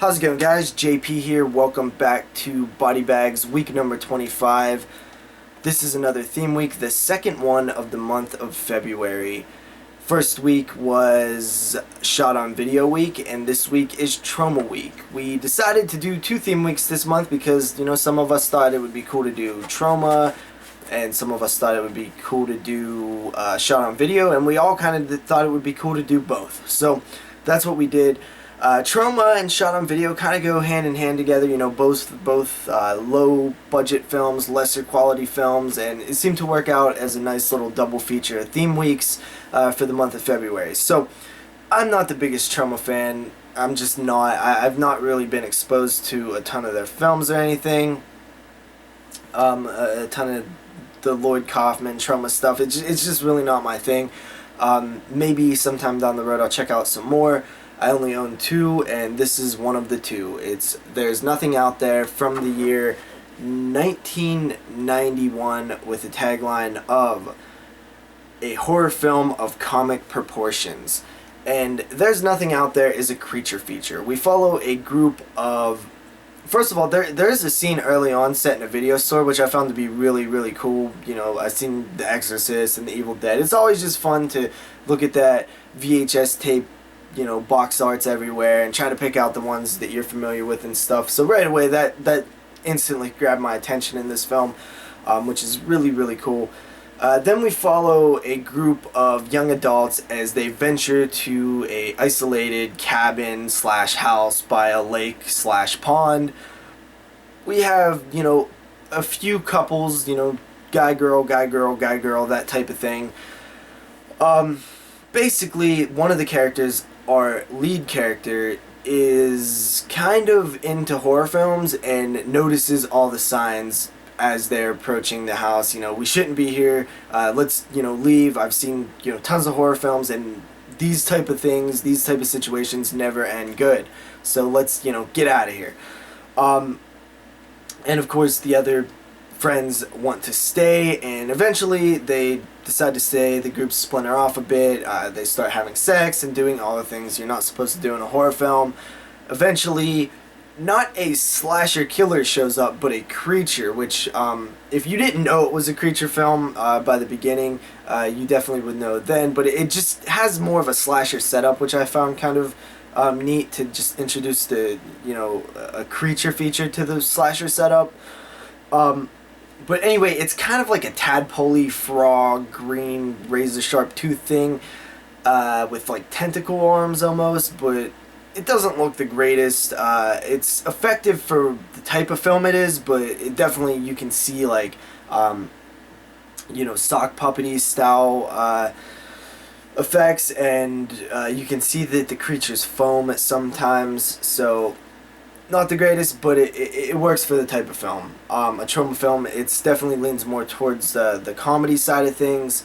How's it going, guys? JP here. Welcome back to BodyBags, week number 25. This is another theme week, the second one of the month of February. First week was Shot on Video week, and this week is Troma week. We decided to do two theme weeks this month because, some of us thought it would be cool to do Troma, and some of us thought it would be cool to do Shot on Video, and we all kind of thought it would be cool to do both. So that's what we did. Troma and Shot on Video kind of go hand in hand together, both low budget films, lesser quality films, and it seemed to work out as a nice little double feature theme weeks for the month of February. So I'm not the biggest Troma fan. I'm just not. I've not really been exposed to a ton of their films or anything. A ton of the Lloyd Kaufman Troma stuff. It's just really not my thing. Maybe sometime down the road I'll check out some more. I only own two, and this is one of the two. It's There's Nothing Out There from the year 1991 with the tagline of a horror film of comic proportions. And There's Nothing Out There is a creature feature. We follow a group of... First of all, there's a scene early on set in a video store, which I found to be really, really cool. I've seen The Exorcist and The Evil Dead. It's always just fun to look at that VHS tape, box arts everywhere and try to pick out the ones that you're familiar with and stuff. So right away, that instantly grabbed my attention in this film, which is really, really cool. Then we follow a group of young adults as they venture to a isolated cabin / house by a lake / pond. We have, a few couples, guy, girl, guy, girl, guy, girl, that type of thing. Basically, one of the characters, our lead character, is kind of into horror films and notices all the signs as they're approaching the house. We shouldn't be here. Let's, leave. I've seen, tons of horror films, and these type of things, these type of situations never end good. So let's, get out of here. And of course, the other friends want to stay, and eventually they decide to stay. The groups splinter off a bit. They start having sex and doing all the things you're not supposed to do in a horror film. Eventually, not a slasher killer shows up, but a creature, which, if you didn't know it was a creature film by the beginning, you definitely would know then, but it just has more of a slasher setup, which I found kind of neat to just introduce the, a creature feature to the slasher setup. But anyway, it's kind of like a tadpole frog, green, razor-sharp tooth thing with like tentacle arms almost, but it doesn't look the greatest. It's effective for the type of film it is, but it definitely, you can see like, sock puppety style effects, and you can see that the creatures foam sometimes, so... Not the greatest, but it works for the type of film. A Troma film, it's definitely leans more towards the comedy side of things.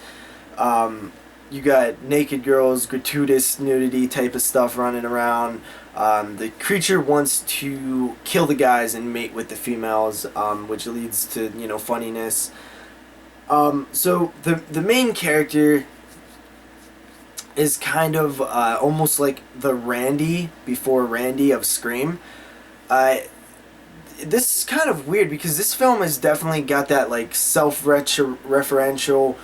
You got naked girls, gratuitous nudity type of stuff running around. The creature wants to kill the guys and mate with the females, which leads to, funniness. So the main character is kind of almost like the Randy before Randy of Scream. This is kind of weird because this film has definitely got that like self-referential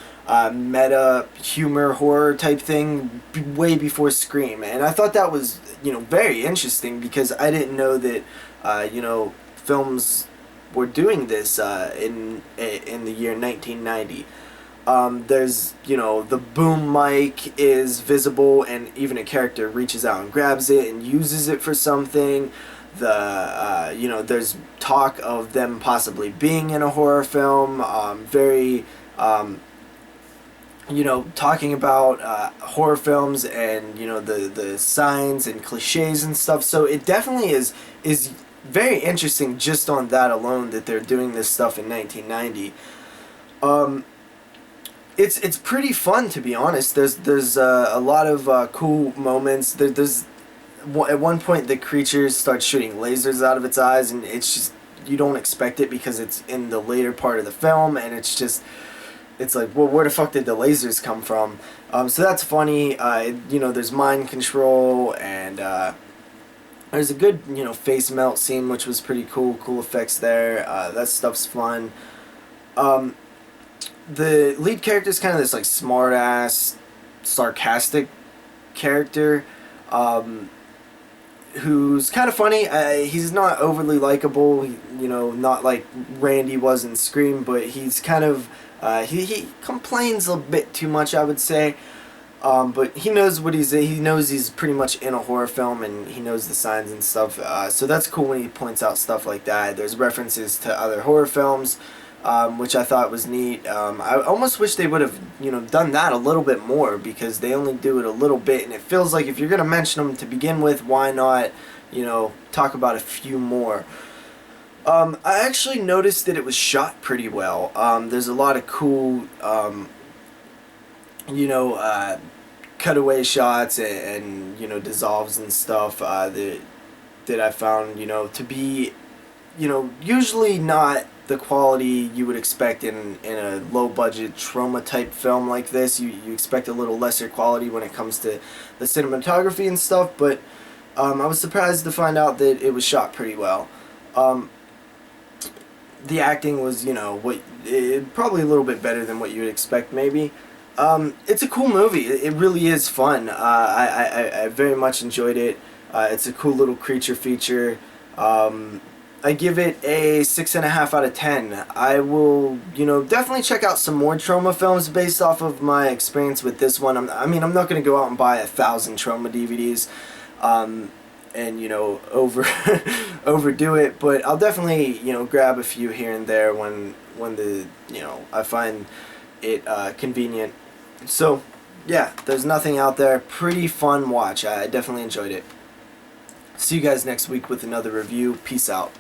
meta humor horror type thing way before Scream, and I thought that was very interesting because I didn't know that films were doing this in the year 1990. There's the boom mic is visible, and even a character reaches out and grabs it and uses it for something. There's talk of them possibly being in a horror film, talking about horror films and, the signs and cliches and stuff. So it definitely is very interesting just on that alone that they're doing this stuff in 1990. It's pretty fun, to be honest. There's a lot of cool moments. There's at one point the creature starts shooting lasers out of its eyes, and it's just, you don't expect it because it's in the later part of the film, and it's like, well, where the fuck did the lasers come from? So that's funny. There's mind control, and There's a good, face melt scene, which was pretty cool. Cool effects there. That stuff's fun. Um, the lead character is kind of this like smart ass, sarcastic character, um, who's kind of funny. He's not overly likable. Not like Randy was in Scream, but he's kind of he complains a bit too much, I would say. But he knows what he knows he's pretty much in a horror film, and he knows the signs and stuff. So that's cool when he points out stuff like that. There's references to other horror films, which I thought was neat. I almost wish they would have done that a little bit more, because they only do it a little bit, and it feels like if you're gonna mention them to begin with, why not talk about a few more. I actually noticed that it was shot pretty well. There's a lot of cool you know, cutaway shots and dissolves and stuff that I found to be usually not the quality you would expect in a low budget Troma type film like this. You expect a little lesser quality when it comes to the cinematography and stuff, but I was surprised to find out that it was shot pretty well. The acting was probably a little bit better than what you would expect maybe. It's a cool movie. It really is fun. I very much enjoyed it. It's a cool little creature feature. I give it a 6.5 out of 10. I will, definitely check out some more Troma films based off of my experience with this one. I'm not going to go out and buy 1,000 Troma DVDs, and overdo it. But I'll definitely, grab a few here and there when I find it convenient. So, yeah, there's nothing out there. Pretty fun watch. I definitely enjoyed it. See you guys next week with another review. Peace out.